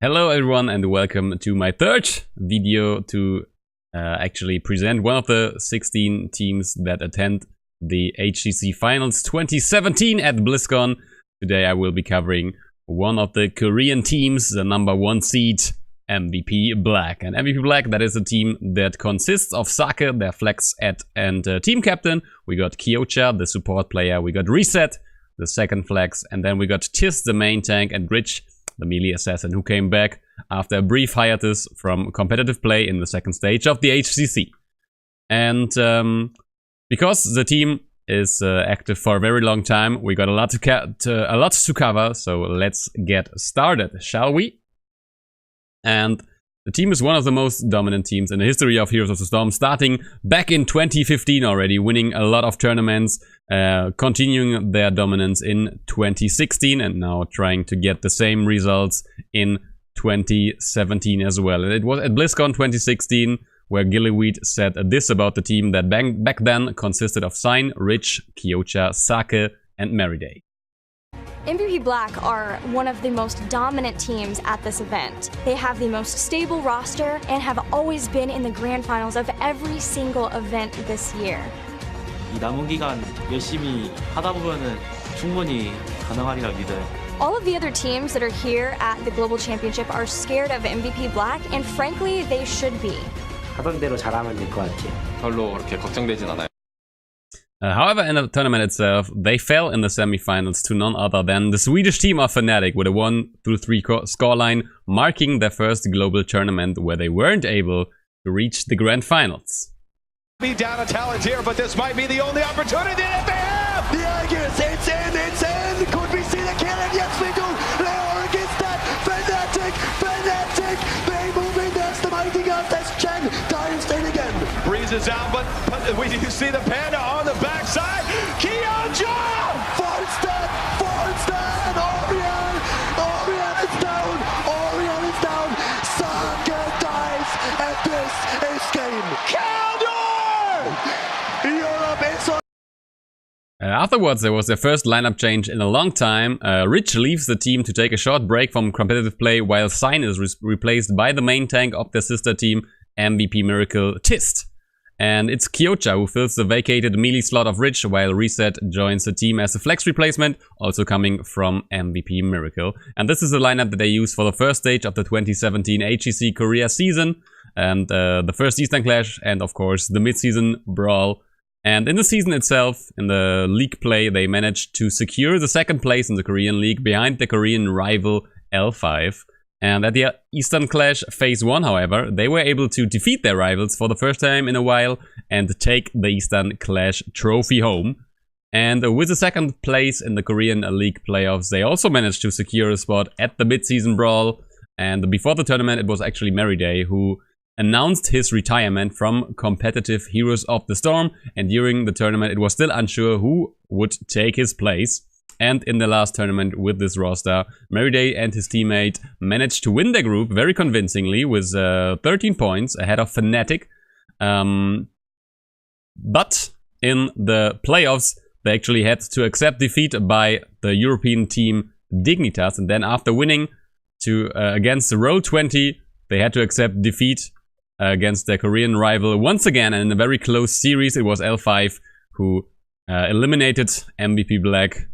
Hello everyone and welcome to my third video to actually present one of the 16 teams that attend the HGC Finals 2017 at Blizzcon. Today I will be covering one of the Korean teams, the #1 seed, MVP Black. And MVP Black, that is a team that consists of Sake, their flex and team captain. We got Kyocha, the support player. We got Reset, the second flex. And then we got Tis, the main tank, and Rich, the melee assassin, who came back after a brief hiatus from competitive play in the second stage of the HGC. And because the team is active for a very long time, we got a lot to cover, so let's get started, shall we? And the team is one of the most dominant teams in the history of Heroes of the Storm, starting back in 2015 already, winning a lot of tournaments, continuing their dominance in 2016, and now trying to get the same results in 2017 as well. And it was at BlizzCon 2016 where Gillyweed said this about the team that back then consisted of Sign, Rich, Kyocha, Sake, and Meriday. MVP Black are one of the most dominant teams at this event. They have the most stable roster and have always been in the grand finals of every single event this year. 이 남은 기간 열심히 하다 보면은 충분히 가능하리라 믿어요. All of the other teams that are here at the Global Championship are scared of MVP Black, and frankly, they should be. 하던 대로 잘하면 될 것 같아요. 별로 그렇게 걱정되진 않아요. However, in the tournament itself, they fell in the semifinals to none other than the Swedish team of Fnatic with a 1-3 scoreline, marking their first global tournament where they weren't able to reach the grand finals. Be down a talent here, but this might be the only opportunity that they have. The Aegis, it's in. Could we see the cannon? Yes, we do. Leo against that. Fnatic. They move in. That's the mighty god. That's Chen. Dire State again. Breezes out, but we do see the panda on the backside. Kyocha! Forward step. And Orion is down. Sake dies, and this is game. Afterwards, there was their first lineup change in a long time. Rich leaves the team to take a short break from competitive play, while Sign is replaced by the main tank of their sister team, MVP Miracle Tist. And it's Kyocha who fills the vacated melee slot of Rich, while Reset joins the team as a flex replacement, also coming from MVP Miracle. And this is the lineup that they use for the first stage of the 2017 HGC Korea season, and the first Eastern Clash, and of course the mid-season brawl. And in the season itself, in the league play, they managed to secure the second place in the Korean League behind the Korean rival L5. And at the Eastern Clash Phase 1, however, they were able to defeat their rivals for the first time in a while and take the Eastern Clash trophy home. And with the second place in the Korean League playoffs, they also managed to secure a spot at the mid-season brawl. And before the tournament, it was actually Meriday who announced his retirement from competitive Heroes of the Storm, and during the tournament it was still unsure who would take his place. And in the last tournament with this roster, Meriday and his teammate managed to win their group very convincingly with 13 points ahead of Fnatic. But in the playoffs they actually had to accept defeat by the European team Dignitas, and then after winning against the Roll20, they had to accept defeat against their Korean rival once again, and in a very close series. It was L5 who eliminated MVP Black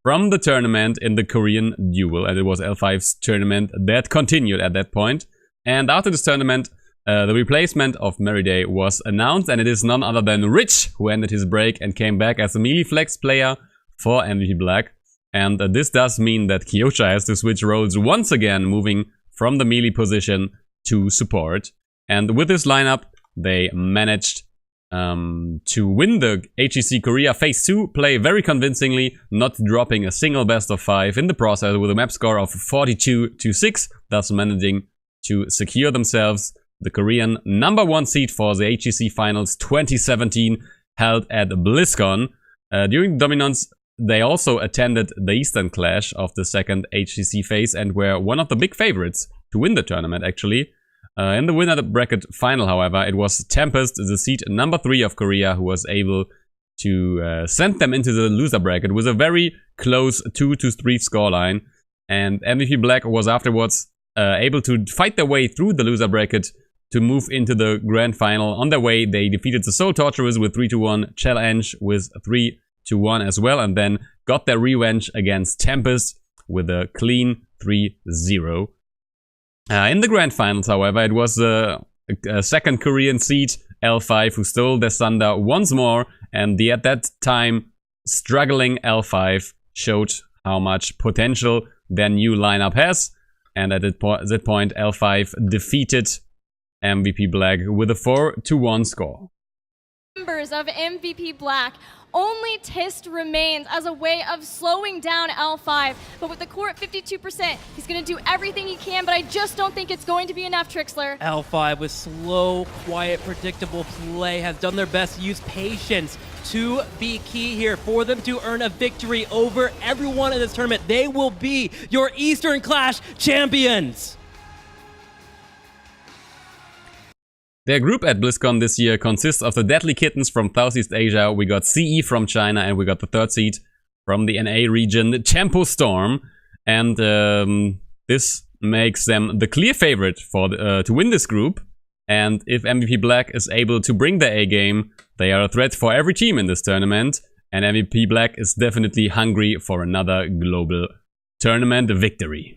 from the tournament in the Korean duel, and it was L5's tournament that continued at that point. And after this tournament, the replacement of Meriday was announced, and it is none other than Rich, who ended his break and came back as a melee flex player for MVP Black. And this does mean that Kyocha has to switch roles once again, moving from the melee position to support. And with this lineup, they managed to win the HGC Korea Phase 2 play very convincingly, not dropping a single best of 5 in the process, with a map score of 42-6, thus managing to secure themselves the Korean #1 seed for the HGC Finals 2017 held at BlizzCon. During dominance, they also attended the Eastern Clash of the second HGC phase and were one of the big favorites to win the tournament, actually. In the winner bracket final, however, it was Tempest, the seed #3 of Korea, who was able to send them into the loser bracket with a very close 2-3 scoreline. And MVP Black was afterwards able to fight their way through the loser bracket to move into the grand final. On their way, they defeated the Soul Torturers with 3-1, Challenge with 3-1 as well, and then got their revenge against Tempest with a clean 3-0. In the grand finals, however, it was a second Korean seed, L5, who stole their thunder once more, and the at that time struggling L5 showed how much potential their new lineup has, and at that point L5 defeated MVP Black with a 4-1 score. Members of MVP Black, only Tist remains as a way of slowing down L5, but with the core at 52%, he's going to do everything he can, but I just don't think it's going to be enough, Trixler. L5 with slow, quiet, predictable play has done their best to use patience to be key here for them to earn a victory over everyone in this tournament. They will be your Eastern Clash champions. Their group at Blizzcon this year consists of the Deadly Kittens from Southeast Asia, we got CE from China, and we got the third seed from the NA region, Tempo Storm. And this makes them the clear favorite for to win this group. And if MVP Black is able to bring their A game, they are a threat for every team in this tournament. And MVP Black is definitely hungry for another global tournament victory.